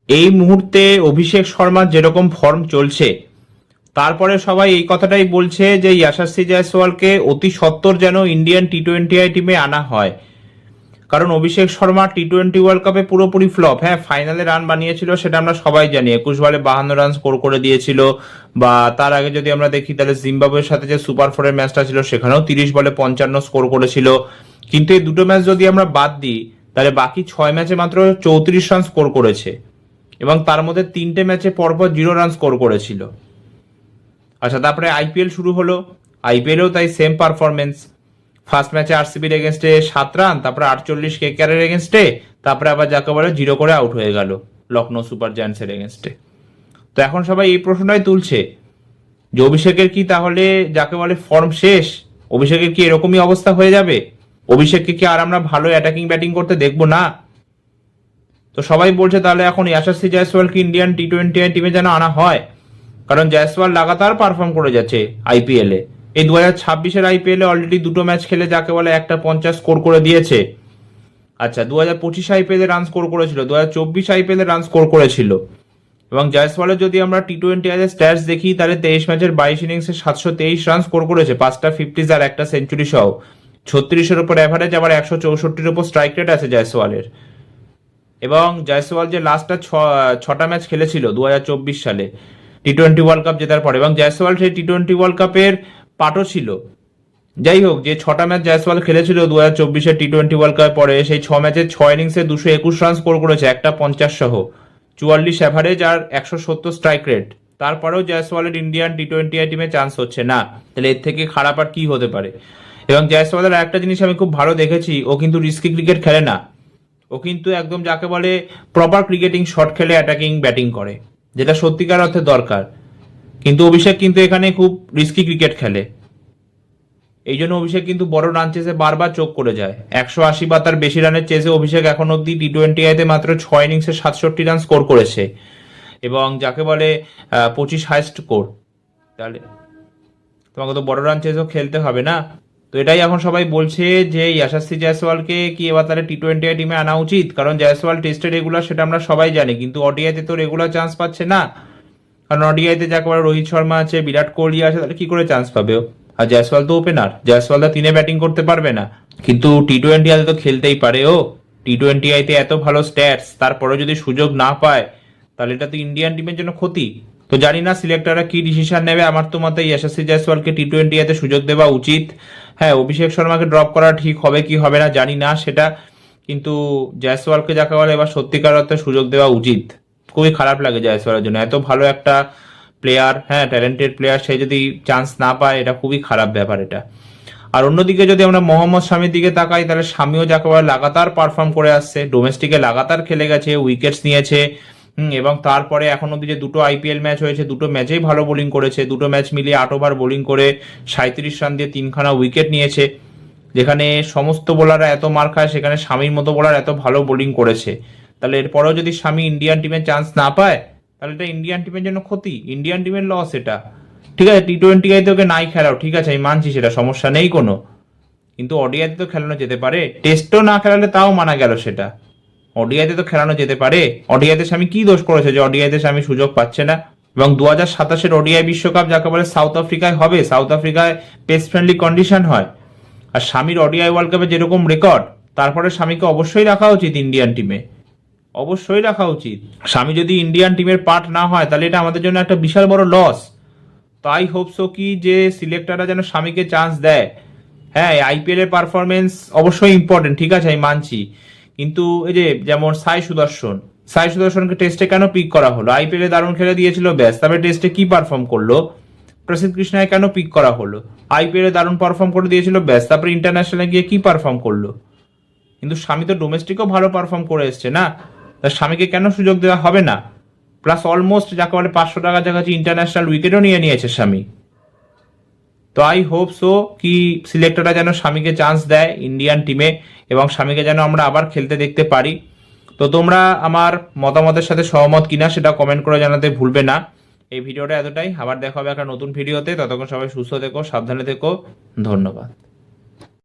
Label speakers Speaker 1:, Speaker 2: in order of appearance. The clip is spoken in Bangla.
Speaker 1: এই মুহূর্তে অভিষেক শর্মার যেরকম ফর্ম চলছে, তারপরে সবাই এই কথাটাই বলছে যে ইয়াশাস্বী জয়সওয়ালকে অতি সত্বর যেন ইন্ডিয়ান টি-20 টিমে আনা হয়। কারণ অভিষেক শর্মা টি-20 ওয়ার্ল্ড কাপে পুরোপুরি ফ্লপ। হ্যাঁ, ফাইনালে রান বানিয়েছিল, সেটা আমরা সবাই জানি, 21 বলে 52 রান স্কোর করে দিয়েছিল। বা তার আগে যদি আমরা দেখি তাহলে জিম্বাবুয়ের সাথে যে সুপার ফোরের ম্যাচটা ছিল সেখানেও 30 বলে 55 স্কোর করেছিল। কিন্তু এই দুটো ম্যাচ যদি আমরা বাদ দিই তাহলে বাকি 6 ম্যাচে মাত্র 34 রান স্কোর করেছে, এবং তার মধ্যে 3টে ম্যাচে পরপর 0 রান স্কোর করেছিল। আচ্ছা, তারপরে আইপিএল শুরু হলো, আইপিএলেও তাই সেম পারফরমেন্স। ফার্স্ট ম্যাচে আরসিবির এগেনস্টে 7 রান, তারপরে 48 কেকেআরের এগেনস্টে, তারপরে আবার যাকে বলে 0 করে আউট হয়ে গেল লখনৌ সুপার জায়ান্টসের এগেনস্টে। তো এখন সবাই এই প্রশ্নটাই তুলছে যে অভিষেকের কি তাহলে যাকে বলে ফর্ম শেষ? অভিষেকের কি এরকমই অবস্থা হয়ে যাবে? অভিষেককে কি আর আমরা ভালো অ্যাটাকিং ব্যাটিং করতে দেখবো না? তো সবাই বলছে তাহলে এখন ইয়াশাস্বী জয়সওয়ালকে ইন্ডিয়ান টি-20 টিমে যেন আনা হয়। কারণ জয়সওয়াল লাগাতার পারফর্ম করে যাচ্ছে আইপিএলে। এই 2026-এর আইপিএলে অলরেডি দুটো ম্যাচ খেলে যাকে বলে একটা 50 স্কোর করে দিয়েছে। আচ্ছা, 2025 আইপিএলে রান স্কোর করেছিল, 2024 আইপিএলে রান স্কোর করেছিল। এবং জয়সওয়ালের যদি আমরা টি-20 এর স্ট্যাটস দেখি তাহলে 23 ম্যাচের 22 ইনিংসে 723 রান স্কোর করেছে, 5টা 50s আর একটা সেঞ্চুরি সহ। 36-এর উপর অ্যাভারেজ, আবার 164-র উপর স্ট্রাইক রেট আছে জয়সওয়ালের। এবং জয়সওয়াল যে লাস্টটা 6টা ম্যাচ খেলেছিল 2024 সালে টি-20 ওয়ার্ল্ড কাপ জেতার পরে, এবং জয়সওয়াল সেই টি-20 ওয়ার্ল্ড কাপের পার্টও ছিল। যাই হোক, যে 6টা ম্যাচ জয়সওয়াল খেলেছিল 2024-এর টি-20 ওয়ার্ল্ড কাপের পরে, সেই 6 ম্যাচে 6 ইনিংসে 221 রান স্কোর করেছে, একটা 50 সহ, 44 অ্যাভারেজ আর 170 স্ট্রাইক রেট। তারপরেও জয়সওয়ালের ইন্ডিয়ান টি-20 টিমে চান্স হচ্ছে না। তাহলে এর থেকে খারাপ আর কি হতে পারে? এবং জয়সওয়ালের একটা জিনিস আমি খুব ভালো দেখেছি, ও কিন্তু রিস্কি ক্রিকেট খেলে না। ও কিন্তু একদম যাকে বলে প্রপার ক্রিকেটিং শট খেলে অ্যাটাকিং ব্যাটিং করে, যেটা সত্যিকার অর্থে দরকার। কিন্তু অভিষেক কিন্তু এখানে খুব রিস্কি ক্রিকেট খেলে। এই জন্য অভিষেক কিন্তু বড় রান চেসে বারবার চোখ করে যায়। 180 বা তার বেশি রানের চেসে অভিষেক এখন অব্দি টি-20 মাত্র 6 ইনিংসে 67 রান স্কোর করেছে, এবং যাকে বলে 25 হাইস্ট স্কোর। তাহলে তোমাকে তো বড় রান চেসও খেলতে হবে না। তো এটাই এখন সবাই বলছে যে ইয়াশাস্বী জয়সওয়ালকে কি এবার তাহলে টি-20 টিমে আনা উচিত। কারণ জয়সওয়াল টেস্টে রেগুলার, সেটা আমরা সবাই জানি, কিন্তু ওডিআইতে তো রেগুলার চান্স পাচ্ছে না। কারণ ওডিআইতে যাকে বলে রোহিত শর্মা আছে, বিরাট কোহলি আছে, তাহলে কি করে চান্স পাবে? আর জয়সওয়াল তো ওপেনার, জয়সওয়াল তো 3-এ ব্যাটিং করতে পারবে না। কিন্তু টি-20 আইতে তো খেলতেই পারে ও। টি-20 আইতে এত ভালো স্ট্যাটস, তারপরে যদি সুযোগ না পায় তাহলে এটা তো ইন্ডিয়ান টিমের জন্য ক্ষতি। তো জানি না সিলেক্টররা কি ডিসিশন নেবে। আমার তো মতে ইয়াশাস্বী জয়সওয়ালকে টি-20 আইতে সুযোগ দেওয়া উচিত। হ্যাঁ, অভিষেক শর্মাকে ড্রপ করা ঠিক হবে কি হবে না জানি না সেটা, কিন্তু জয়সওয়ালকে যাকে বলে এবার সত্যিকার অর্থে সুযোগ দেওয়া উচিত। খুবই খারাপ লাগে জয়সওয়ালের জন্য, এত ভালো একটা প্লেয়ার, হ্যাঁ ট্যালেন্টেড প্লেয়ার, সে যদি চান্স না পায় এটা খুবই খারাপ ব্যাপার এটা। আর অন্যদিকে যদি আমরা মোহাম্মদ শামির দিকে তাকাই, তাহলে শামিও যাকে বলে লাগাতার পারফর্ম করে আসছে, ডোমেস্টিকে লাগাতার খেলে গেছে, উইকেটস নিয়েছে। এবং তারপরে এখন অব্দি যে দুটো আইপিএল ম্যাচ হয়েছে, দুটো ম্যাচেই ভালো বোলিং করেছে। দুটো ম্যাচ মিলিয়ে 8 ওভার বোলিং করে 37 রান দিয়ে 3খানা উইকেট নিয়েছে। যেখানে সমস্ত বোলাররা এত মার খায়, সেখানে শামির মতো বোলার এত ভালো বোলিং করেছে। তাহলে এরপরেও যদি শামি ইন্ডিয়ান টিমে চান্স না পায় তাহলে এটা ইন্ডিয়ান টিমের জন্য ক্ষতি, ইন্ডিয়ান টিমের লস এটা। ঠিক আছে, টি-20 আইতে ওকে নাই খেলাও, ঠিক আছে, আমি মানছি, সেটা সমস্যা নেই কোনো। কিন্তু ওডিআইতে তো খেলানো যেতে পারে, টেস্টও না খেলালে তাও মানা গেল সেটা। ওডিআইতে তো খেলানো যেতে পারে। ওডিআইতে স্বামী কি দোষ করেছে যে ওডিআইতে স্বামী সুযোগ পাচ্ছে না? এবং 2027-এর ওডিআই বিশ্বকাপ যাকে বলে সাউথ আফ্রিকায় হবে, সাউথ আফ্রিকায় পেস ফ্রেন্ডলি কন্ডিশন হয়। আর স্বামীর ওডিআই ওয়ার্ল্ড কাপে যেরকম রেকর্ড, তারপরে স্বামীকে অবশ্যই রাখা উচিত ইন্ডিয়ান টিমে, অবশ্যই রাখা উচিত। স্বামী যদি ইন্ডিয়ান টিমের পার্ট না হয় তাহলে এটা আমাদের জন্য একটা বিশাল বড় লস। তাই হোপসো কি যে সিলেক্টররা যেন স্বামীকে চান্স দেয়। হ্যাঁ, আইপিএল এর পারফরমেন্স অবশ্যই ইম্পর্টেন্ট, ঠিক আছে, আমি মানছি। কিন্তু এই যে যেমন সাই সুদর্শনকে টেস্টে কেন পিক করা হলো? আইপিএল এ দারুণ খেলে দিয়েছিল, ব্যাস, তবে টেস্টে কি পারফর্ম করলো? প্রসিদ্ধ কৃষ্ণায় কেন পিক করা হলো? আইপিএল এ দারুণ পারফর্ম করে দিয়েছিল, ব্যাস, তারপরে ইন্টারন্যাশনালে গিয়ে কি পারফর্ম করলো? কিন্তু স্বামী তো ডোমেস্টিকও ভালো পারফর্ম করে এসছে না, তার স্বামীকে কেন সুযোগ দেওয়া হবে না? প্লাস অলমোস্ট যাকে বলে 500 টাকা কাছাকাছি ইন্টারন্যাশনাল উইকেটও নিয়ে নিয়েছে স্বামী। তো আই হোপ সো কি সিলেক্টররা যেন স্বামীকে চান্স দেয় ইন্ডিয়ান টিমে, এবং স্বামীকে যেন আমরা আবার খেলতে দেখতে পারি। তো তোমরা আমার মতামতের সাথে সহমত কিনা সেটা কমেন্ট করে জানাতে ভুলবে না। এই ভিডিওটা এতটাই, আবার দেখা হবে একটা নতুন ভিডিওতে। ততক্ষণ সবাই সুস্থ থেকো, সাবধানে থেকো, ধন্যবাদ।